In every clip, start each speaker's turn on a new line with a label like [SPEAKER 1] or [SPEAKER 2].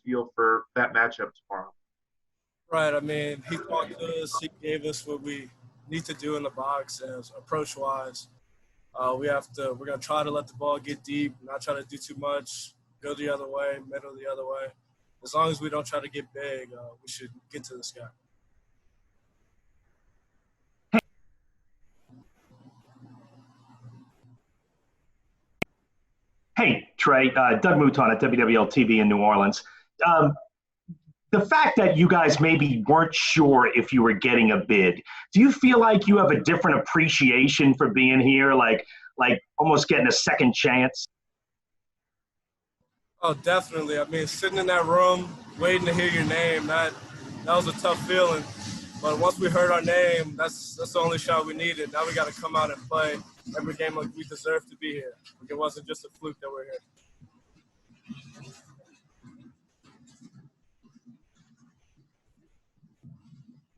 [SPEAKER 1] feel for that matchup tomorrow?
[SPEAKER 2] Right. I mean, he talked to us. He gave us what we need to do in the box as approach-wise. We're going to try to let the ball get deep, not try to do too much, go the other way, middle the other way. As long as we don't try to get big, we should get to this guy.
[SPEAKER 3] Hey, Tre, Doug Mouton at WWL TV in New Orleans. The fact that you guys maybe weren't sure if you were getting a bid, do you feel like you have a different appreciation for being here, like almost getting a second chance?
[SPEAKER 2] Oh, definitely. I mean, sitting in that room, waiting to hear your name, that was a tough feeling. But once we heard our name, that's the only shot we needed. Now we got to come out and play every game like we deserve to be here. Like it wasn't just a fluke that we're here.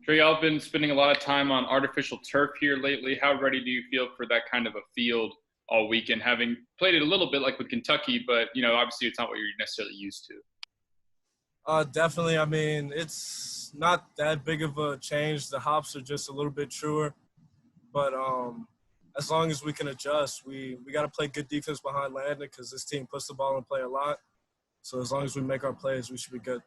[SPEAKER 4] Tre, y'all been spending a lot of time on artificial turf here lately. How ready do you feel for that kind of a field all weekend, having played it a little bit like with Kentucky, but, obviously it's not what you're necessarily used to?
[SPEAKER 2] Definitely. I mean, it's not that big of a change. The hops are just a little bit truer. But as long as we can adjust, we got to play good defense behind Landon because this team puts the ball in play a lot. So as long as we make our plays, we should be good.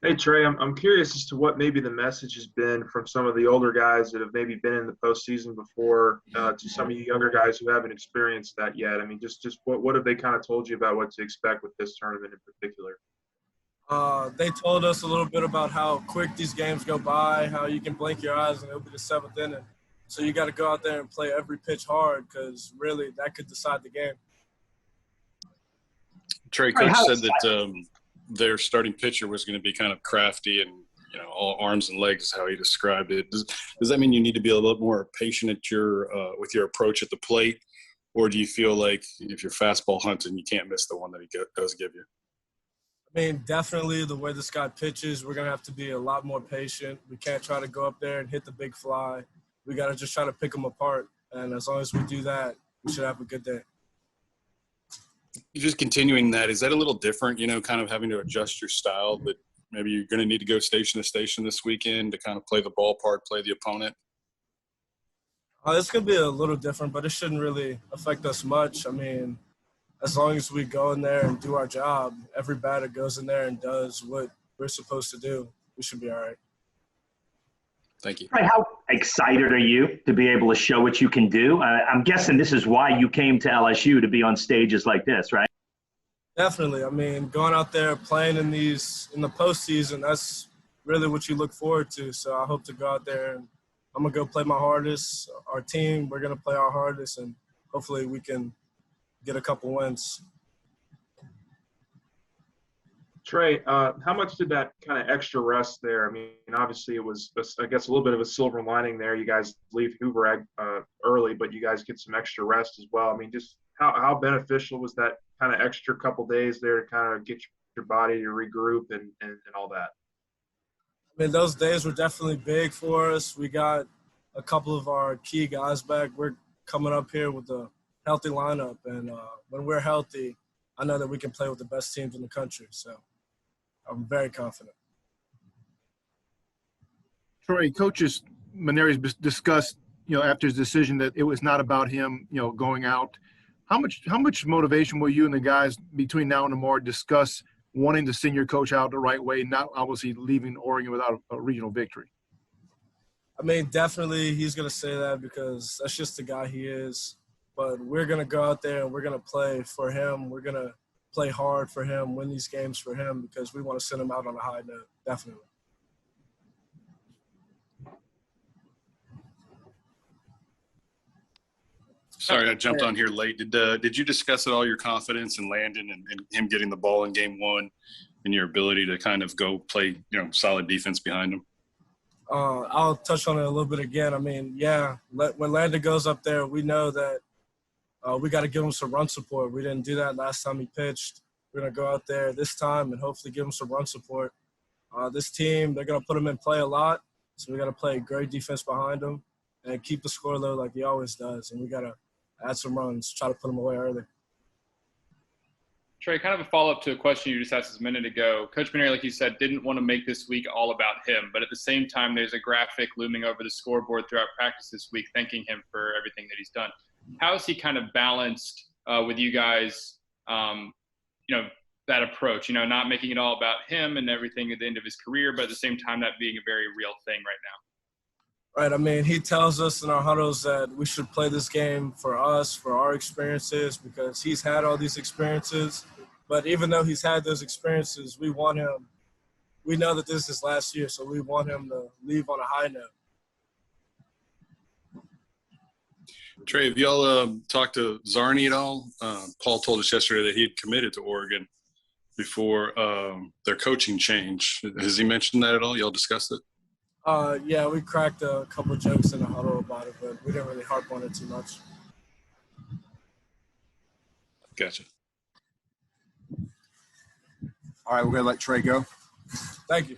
[SPEAKER 1] Hey, Tre, I'm curious as to what maybe the message has been from some of the older guys that have maybe been in the postseason before to some of you younger guys who haven't experienced that yet. I mean, just what have they kind of told you about what to expect with this tournament in particular?
[SPEAKER 2] They told us a little bit about how quick these games go by, how you can blink your eyes and it'll be the seventh inning. So you got to go out there and play every pitch hard because really that could decide the game.
[SPEAKER 5] Tre, Coach said that their starting pitcher was going to be kind of crafty and, all arms and legs is how he described it. Does that mean you need to be a little more patient at with your approach at the plate? Or do you feel like if you're fastball hunting, you can't miss the one that he does give you?
[SPEAKER 2] I mean, definitely the way this guy pitches, we're going to have to be a lot more patient. We can't try to go up there and hit the big fly. We got to just try to pick him apart. And as long as we do that, we should have a good day.
[SPEAKER 5] Just continuing that, is that a little different, kind of having to adjust your style, but maybe you're going to need to go station to station this weekend to kind of play the ballpark, play the opponent?
[SPEAKER 2] It's going to be a little different, but it shouldn't really affect us much. I mean, as long as we go in there and do our job, every batter goes in there and does what we're supposed to do, we should be all right.
[SPEAKER 5] Thank you.
[SPEAKER 3] Right, how excited are you to be able to show what you can do? I'm guessing this is why you came to LSU, to be on stages like this, right?
[SPEAKER 2] Definitely. I mean, going out there playing in the postseason, that's really what you look forward to. So I hope to go out there and I'm going to go play my hardest. Our team, we're going to play our hardest, and hopefully we can get a couple wins.
[SPEAKER 1] Tre, how much did that kind of extra rest there? I mean, obviously it was, I guess, a little bit of a silver lining there. You guys leave Hoover early, but you guys get some extra rest as well. I mean, just how beneficial was that kind of extra couple days there to kind of get your body to regroup and all that?
[SPEAKER 2] I mean, those days were definitely big for us. We got a couple of our key guys back. We're coming up here with a healthy lineup, and when we're healthy, I know that we can play with the best teams in the country. So I'm very confident.
[SPEAKER 6] Tre, Coaches Mainieri's discussed, after his decision that it was not about him, going out. How much motivation will you and the guys between now and tomorrow discuss wanting to send your coach out the right way, not obviously leaving Oregon without a regional victory?
[SPEAKER 2] I mean, definitely he's going to say that because that's just the guy he is. But we're going to go out there and we're going to play for him. We're going to play hard for him, win these games for him because we want to send him out on a high note, definitely.
[SPEAKER 5] Sorry, I jumped on here late. Did you discuss at all your confidence in Landon and him getting the ball in game one and your ability to kind of go play, solid defense behind him?
[SPEAKER 2] I'll touch on it a little bit again. I mean, yeah, when Landon goes up there, we know that we got to give him some run support. We didn't do that last time he pitched. We're going to go out there this time and hopefully give him some run support. This team, they're going to put him in play a lot, so we got to play great defense behind him and keep the score low like he always does. And we got to add some runs, try to put them away early.
[SPEAKER 4] Tre, kind of a follow-up to a question you just asked a minute ago. Coach Maneri, like you said, didn't want to make this week all about him, but at the same time, there's a graphic looming over the scoreboard throughout practice this week thanking him for everything that he's done. How has he kind of balanced with you guys, that approach, not making it all about him and everything at the end of his career, but at the same time, that being a very real thing right now?
[SPEAKER 2] Right. I mean, he tells us in our huddles that we should play this game for us, for our experiences, because he's had all these experiences. But even though he's had those experiences, we want him – we know that this is his last year, so we want him to leave on a high note.
[SPEAKER 5] Tre, have y'all talked to Zarni at all? Paul told us yesterday that he had committed to Oregon before their coaching change. Has he mentioned that at all? Y'all discussed it?
[SPEAKER 2] Yeah, we cracked a couple jokes in the huddle about it, but we didn't really harp on it too much.
[SPEAKER 5] Gotcha.
[SPEAKER 7] All right, we're going to let Tre go.
[SPEAKER 2] Thank you.